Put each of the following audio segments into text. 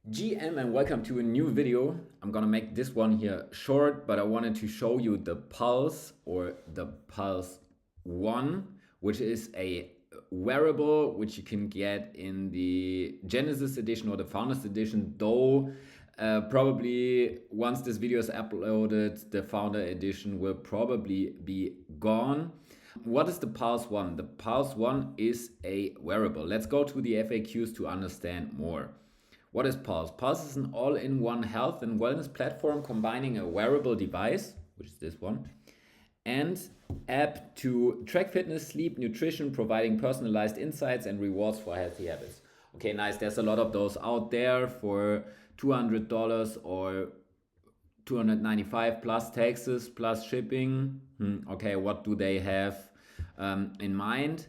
GM and welcome to a new video. I'm gonna make this one here short, but I wanted to show you the Pulse or the Pulse 1, which is a wearable which you can get in the Genesis edition or the Founders edition, though probably once this video is uploaded, the Founder edition will probably be gone. What is the Pulse 1? The Pulse 1 is a wearable. Let's go to the FAQs to understand more. What is Pulse? Pulse is an all-in-one health and wellness platform combining a wearable device, which is this one, and app to track fitness, sleep, nutrition, providing personalized insights and rewards for healthy habits. Okay, nice. There's a lot of those out there for $200 or $295 plus taxes plus shipping. Okay, what do they have in mind?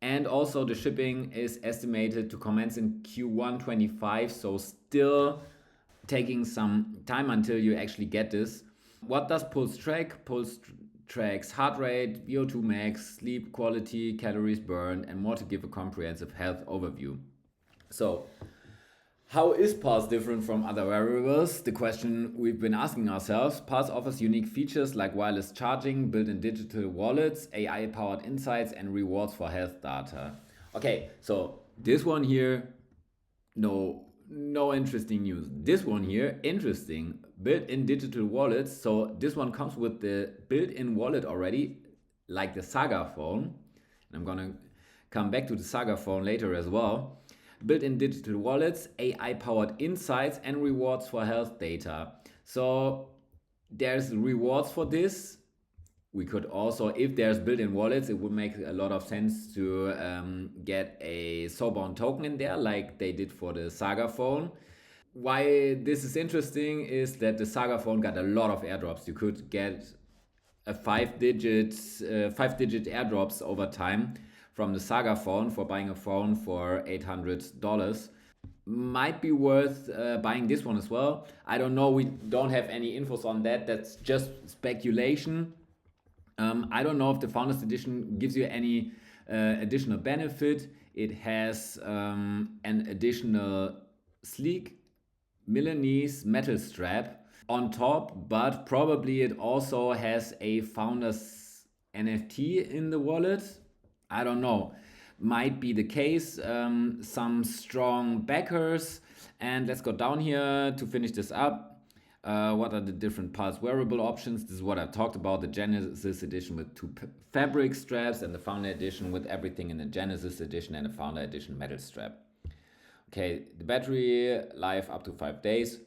And also the shipping is estimated to commence in Q1 25, so still taking some time until you actually get this. What does Pulse track? Pulse tracks heart rate, VO2 max, sleep quality, calories burned, and more to give a comprehensive health overview. So, how is Pulse different from other wearables? The question we've been asking ourselves. Pulse offers unique features like wireless charging, built-in digital wallets, AI-powered insights, and rewards for health data. Okay, so this one here, no interesting news. This one here, interesting. Built-in digital wallets. So this one comes with the built-in wallet already, like the Saga phone. And I'm gonna come back to the Saga phone later as well. Built-in digital wallets, AI-powered insights, and rewards for health data. So there's rewards for this. We could also, if there's built-in wallets, it would make a lot of sense to get a Soulbound token in there, like they did for the Saga phone. Why this is interesting is that the Saga phone got a lot of airdrops. You could get a five-digit airdrops over time from the Saga phone for buying a phone for $800. Might be worth buying this one as well. I don't know, we don't have any infos on that. That's just speculation. I don't know if the Founders Edition gives you any additional benefit. It has an additional sleek Milanese metal strap on top, but probably it also has a Founders NFT in the wallet. I don't know, might be the case. Some strong backers. And let's go down here to finish this up. What are the different Pulse wearable options? This is what I talked about, the Genesis edition with two fabric straps and the Founder edition with everything in the Genesis edition and the Founder edition metal strap. Okay, the battery life up to 5 days.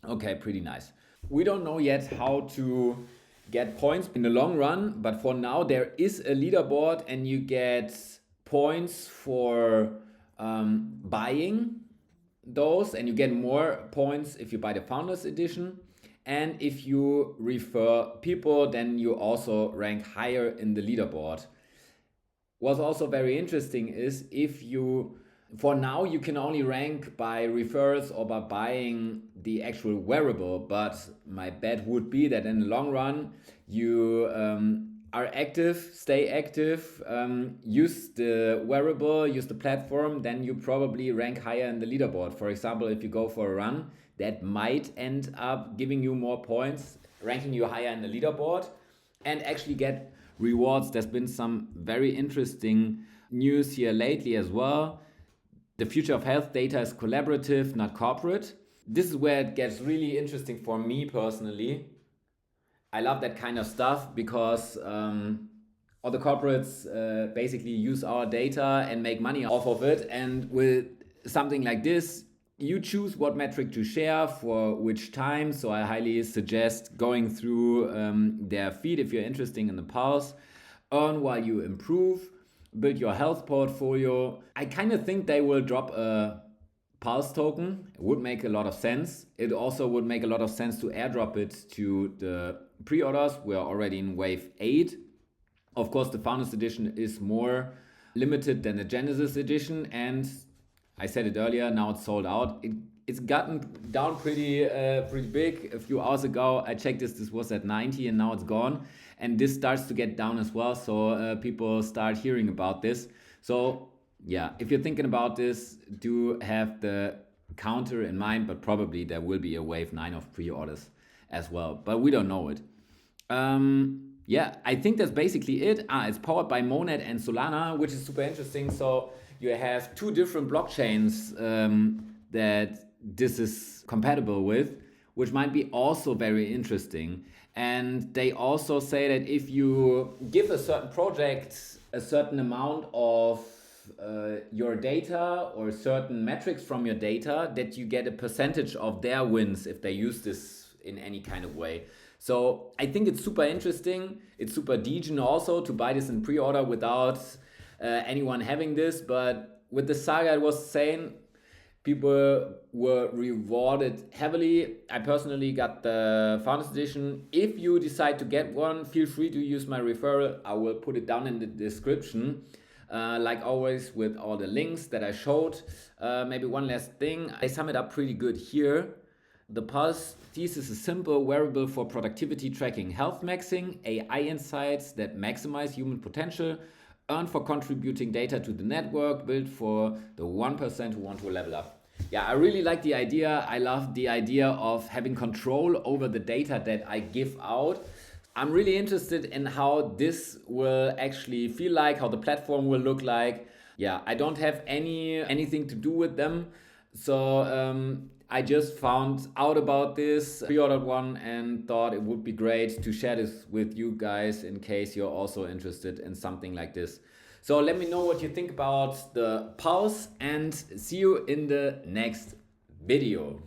Okay, pretty nice. We don't know yet how to get points in the long run, but for now there is a leaderboard and you get points for buying those, and you get more points if you buy the Founders Edition. And if you refer people, then you also rank higher in the leaderboard. What's also very interesting is if you, for now, you can only rank by referrals or by buying the actual wearable, but my bet would be that in the long run, you are active, stay active, use the wearable, use the platform, then you probably rank higher in the leaderboard. For example, if you go for a run, that might end up giving you more points, ranking you higher in the leaderboard, and actually get rewards. There's been some very interesting news here lately as well. The future of health data is collaborative, not corporate. This is where it gets really interesting for me personally. I love that kind of stuff because all the corporates basically use our data and make money off of it. And with something like this, you choose what metric to share for which time. So I highly suggest going through their feed if you're interested in the Pulse. Earn while you improve. Build your health portfolio. I kind of think they will drop a Pulse token. It would make a lot of sense. It also would make a lot of sense to airdrop it to the pre-orders. We're already in wave 8. Of course, the Founders Edition is more limited than the Genesis Edition, and I said it earlier, now it's sold out. It's gotten down pretty big. A few hours ago, I checked this was at 90 and now it's gone. And this starts to get down as well, so people start hearing about this. So yeah, if you're thinking about this, do have the counter in mind, but probably there will be a wave 9 of pre-orders as well, but we don't know it. Yeah, I think that's basically it. It's powered by Monad and Solana, which is super interesting. So you have two different blockchains that this is compatible with, which might be also very interesting. And they also say that if you give a certain project a certain amount of your data or certain metrics from your data, that you get a percentage of their wins if they use this in any kind of way. So I think it's super interesting. It's super degen also to buy this in pre-order without anyone having this. But with the saga, it was saying people were rewarded heavily. I personally got the Founders Edition. If you decide to get one, feel free to use my referral. I will put it down in the description. Like always with all the links that I showed. Maybe one last thing. I sum it up pretty good here. The Pulse thesis is simple: wearable for productivity tracking, health maxing, AI insights that maximize human potential, earned for contributing data to the network, built for the 1% who want to level up. Yeah, I really like the idea. I love the idea of having control over the data that I give out. I'm really interested in how this will actually feel like, how the platform will look like. Yeah, I don't have anything to do with them. So I just found out about this, pre-ordered one, and thought it would be great to share this with you guys in case you're also interested in something like this. So let me know what you think about the Pulse, and see you in the next video.